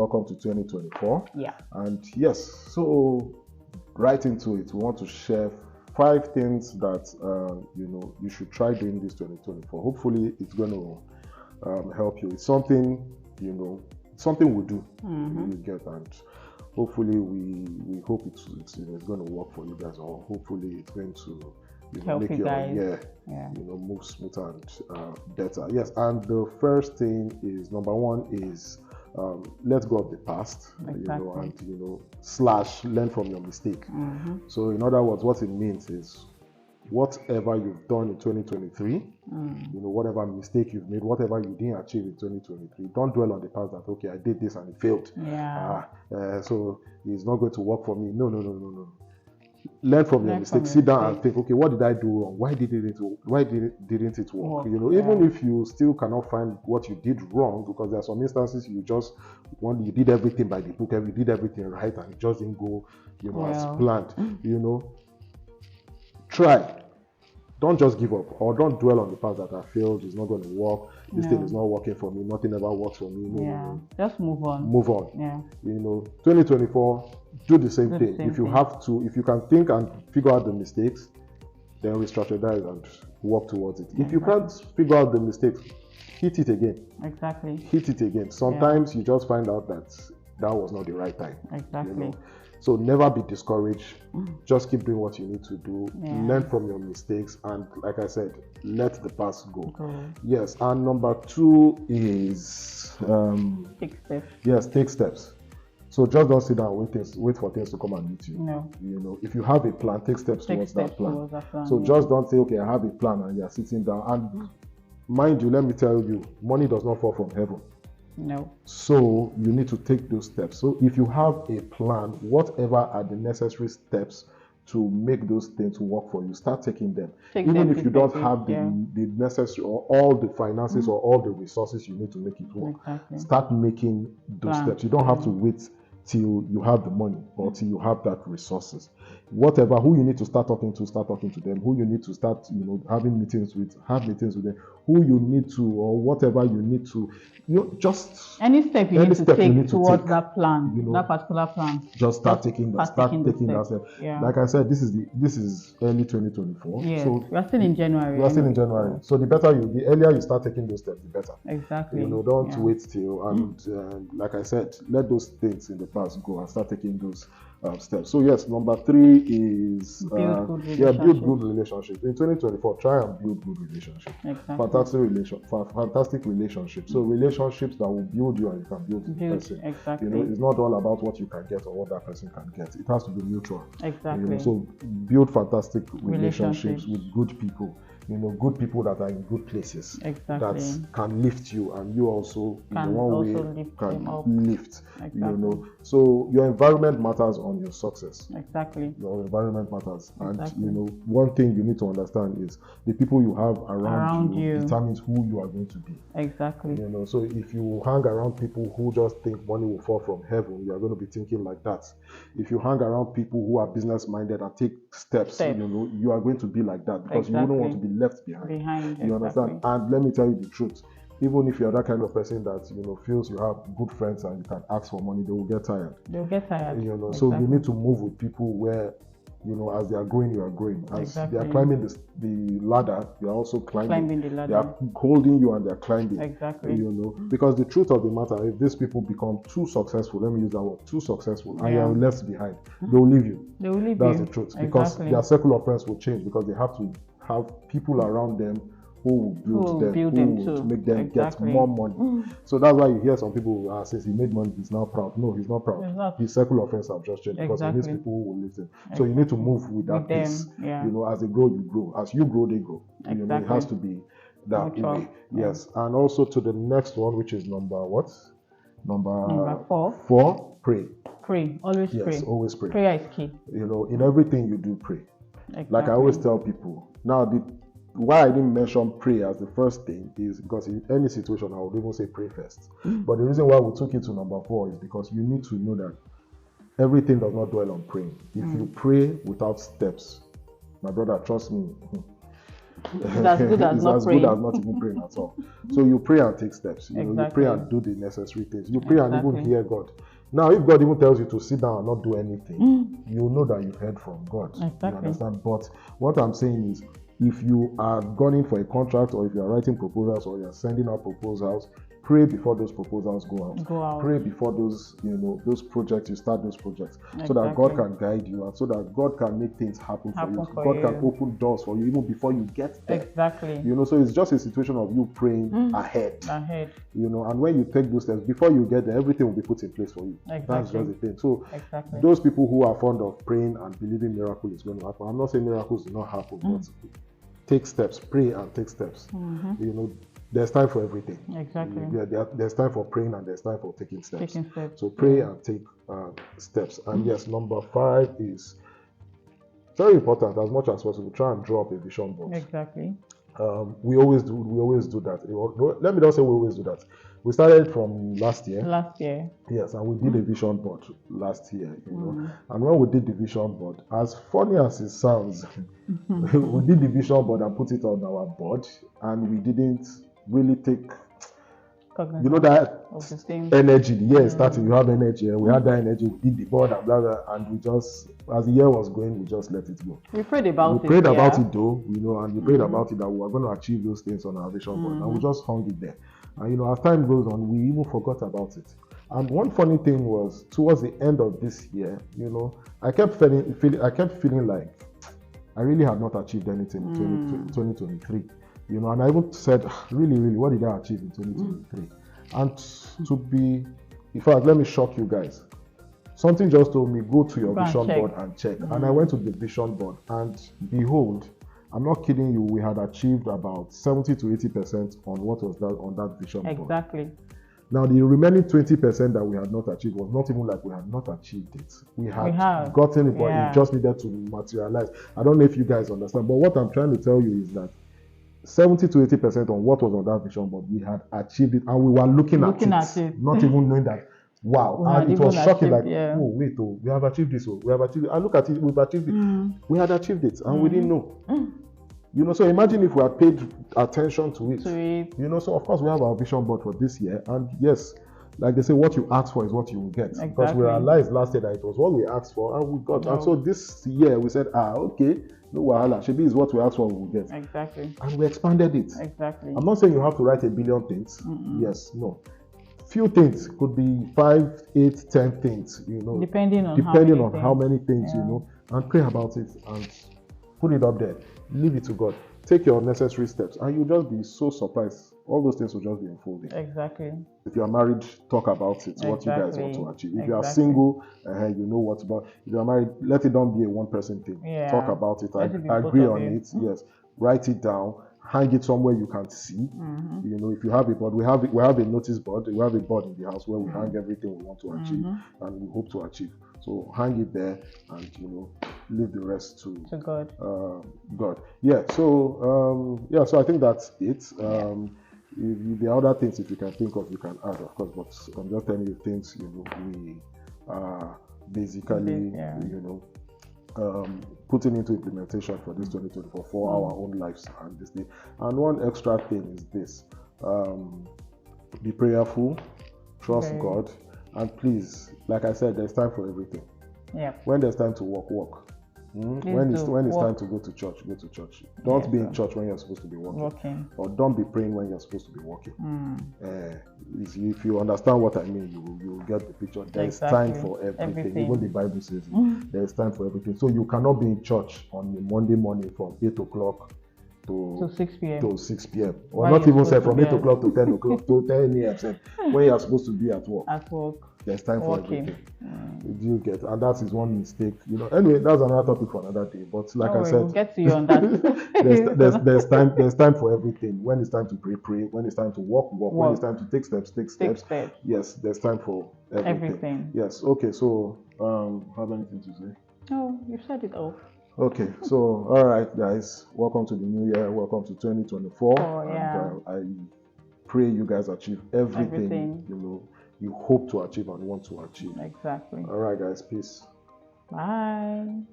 Welcome to 2024. Yeah. And yes, so right into it, we want to share 5 things that you should try doing this 2024. Hopefully, it's going to help you. It's something something we do. Mm-hmm. You get, and hopefully we hope it's going to work for you guys, or hopefully it's going to help make you your guys. move smoother and better. Yes, and the first thing is, number one is let go of the past, Exactly. and slash learn from your mistake. Mm-hmm. So in other words, what it means is whatever you've done in 2023, whatever mistake you've made, whatever you didn't achieve in 2023, don't dwell on the past that, okay, I did this and it failed. Yeah. So it's not going to work for me. No. Learn from your mistake. Sit down and think, okay, what did I do wrong? Why didn't it work? Even if you still cannot find what you did wrong, because there are some instances you did everything by the book, you did everything right, and it just didn't go, as planned. Try. Don't just give up, or don't dwell on the past that I failed. It's not going to work. This thing is not working for me. Nothing ever works for me. No. Just move on. Move on. Yeah. 2024, do the same thing. If you can think and figure out the mistakes, then re-strategize and work towards it. If you can't figure out the mistakes, hit it again. Exactly. Hit it again. Sometimes you just find out that was not the right time. Exactly. So never be discouraged. Just keep doing what you need to do. Learn from your mistakes, and like I said, let the past go. Yes. And number 2 is take steps. Yes, take steps. So just don't sit down and wait for things to come and meet you. No. If you have a plan, take steps towards that plan. So just don't say, okay, I have a plan, and you're sitting down. And mind you, let me tell you, money does not fall from heaven. No. So you need to take those steps. So if you have a plan, whatever are the necessary steps to make those things work for you, start taking them. Even if you don't have the necessary or all the finances or all the resources you need to make it work, start making those steps. You don't have to wait till you have the money or till you have that resources. Who you need to start talking to them. Who you need to start, having meetings with, have meetings with them. Who you need to, or whatever you need to, just any step you need to take towards that plan, that particular plan. Just start taking that step. Yeah. Like I said, this is early 2024. Yeah. So we are still in January. So the earlier you start taking those steps, the better. Exactly. Don't wait till like I said, let those things in the past go and start taking those steps. So yes, number 3 is build good relationships. In 2024, try and build good relationships. Exactly. Fantastic relationships. So relationships that will build you and you can build the person. Exactly. It's not all about what you can get or what that person can get. It has to be mutual. Exactly. So build fantastic relationships with good people. Good people that are in good places. Exactly. That can lift you, and you also can lift. Exactly. So your environment matters on your success. Exactly. Your environment matters. Exactly. And one thing you need to understand is the people you have around you determines who you are going to be. Exactly. So if you hang around people who just think money will fall from heaven, you are going to be thinking like that. If you hang around people who are business minded and take steps. You are going to be like that, because you wouldn't want to be left behind. You understand? And let me tell you the truth. Even if you're that kind of person that feels you have good friends and you can ask for money, they will get tired. Exactly. So you need to move with people where as they are growing, you are growing. As they are climbing the ladder, you are also climbing the ladder. They are holding you and they are climbing. Exactly. Because the truth of the matter, if these people become too successful, let me use that word, too successful, and you are left behind, they will leave you. That's the truth. Because their circle of friends will change, because they have to have people around them who will build them, who will make them get more money. So that's why you hear some people, since he made money, he's now proud. No, he's not proud. His circle of friends have just changed, because he needs people who will listen. So you need to move with that pace. As they grow, you grow. As you grow, they grow. It has to be that way. Yes. And also to the next one, which is number what? Number 4. Pray. Always pray. Yes, always pray. Prayer is key. In everything you do, pray. Exactly. Like I always tell people. Now, why I didn't mention prayer as the first thing is because in any situation I would even say pray first. But the reason why we took it to number 4 is because you need to know that everything does not dwell on praying. If you pray without steps, my brother, trust me, It's as good as not praying. Good as not even praying at all. So you pray and take steps. You know, you pray and do the necessary things. You pray and even hear God. Now, if God even tells you to sit down and not do anything, you know that you've heard from God. You understand? But what I'm saying is, if you are gunning for a contract, or if you are writing proposals, or you are sending out proposals, pray before those proposals go out. Pray before those, those projects, you start those projects, so that God can guide you, and so that God can make things happen for you. God can open doors for you even before you get there. Exactly. So it's just a situation of you praying ahead. And when you take those steps, before you get there, everything will be put in place for you. That's just the thing. So those people who are fond of praying and believing miracle is going to happen. I'm not saying miracles do not happen, but take steps, pray and take steps. There's time for everything. Exactly. There's time for praying and there's time for taking steps. So pray and take steps. And yes, number 5 is very important. As much as possible, try and draw up a vision board. Exactly. We always do that. Let me not say we always do that. We started from last year. Yes, and we did a vision board last year, And when we did the vision board, as funny as it sounds, we did the vision board and put it on our board, and we didn't really take that energy. Starting, you have energy. We had that energy. We did the board and blah blah, and we just, as the year was going, we just let it go. We prayed about it. We prayed about it though, and we prayed about it that we were going to achieve those things on our vision board, and we just hung it there. And as time goes on, we even forgot about it. And one funny thing was, towards the end of this year, I kept feeling like I really had not achieved anything in 2023. And I even said, really, what did I achieve in 2023? And to be, in fact, let me shock you guys. Something just told me, go to your vision board and check. And I went to the vision board, and behold, I'm not kidding you, we had achieved about 70 to 80% on what was on that vision board. Exactly. Now, the remaining 20% that we had not achieved was not even like we had not achieved it. We had gotten it, but it just needed to materialize. I don't know if you guys understand, but what I'm trying to tell you is that 70 to 80% on what was on that vision board, we had achieved it, and we were looking at it, not even knowing that, wow. And it was shocking, like, oh, wait, we have achieved this, we have achieved it. I look at it, we've achieved it. We had achieved it, and we didn't know. So imagine if we had paid attention to it. So of course we have our vision board for this year, and yes, like they say, what you ask for is what you will get. Exactly. Because we realized last year that it was what we asked for and we got. And so this year we said, okay, no wahala, Shebi is what we asked for, we will get. Exactly. And we expanded it. Exactly. I'm not saying you have to write a billion things. Yes, no. Few things, could be 5, 8, 10 things, depending on how many things, and pray about it and put it up there. Leave it to God. Take your necessary steps, and you'll just be so surprised. All those things will just be unfolding. Exactly. If you are married, talk about it. What you guys want to achieve. If you are single, you know what's about. If you are married, let it not be a one-person thing. Talk about it. Agree on it. Yes. Write it down. Hang it somewhere you can see. If you have a board, we have a notice board. We have a board in the house where we hang everything we want to achieve and we hope to achieve. So hang it there, and leave the rest to God. God. Yeah. So So I think that's it. The other things, if you can think of, you can add, of course. But I'm just telling you things. We are basically putting into implementation for this 2024 for our own lives and this day. And one extra thing is this: be prayerful, trust God. And please, like I said, there's time for everything. Yeah. When there's time to walk. When it's time to go to church, go to church. Don't be in church when you're supposed to be working. Or don't be praying when you're supposed to be working. If you understand what I mean, you will get the picture. There's time for everything. Even the Bible says there's time for everything. So you cannot be in church on a Monday morning from 8 o'clock to 6 p.m. Or not even say from 8 o'clock to 10 o'clock to 10 a.m. when you're supposed to be at work. There's time for everything. You get, and that is one mistake. Anyway, that's another topic for another day. But like I said, we'll get to you on that. there's time for everything. When it's time to pray. When it's time to walk. When it's time to take steps. Yes, there's time for everything. Yes. Okay. So, have anything to say? No, you've said it all. Okay, so all right, guys, welcome to the new year. Welcome to 2024. And I pray you guys achieve everything. You hope to achieve and want to achieve. Exactly. All right, guys, peace. Bye.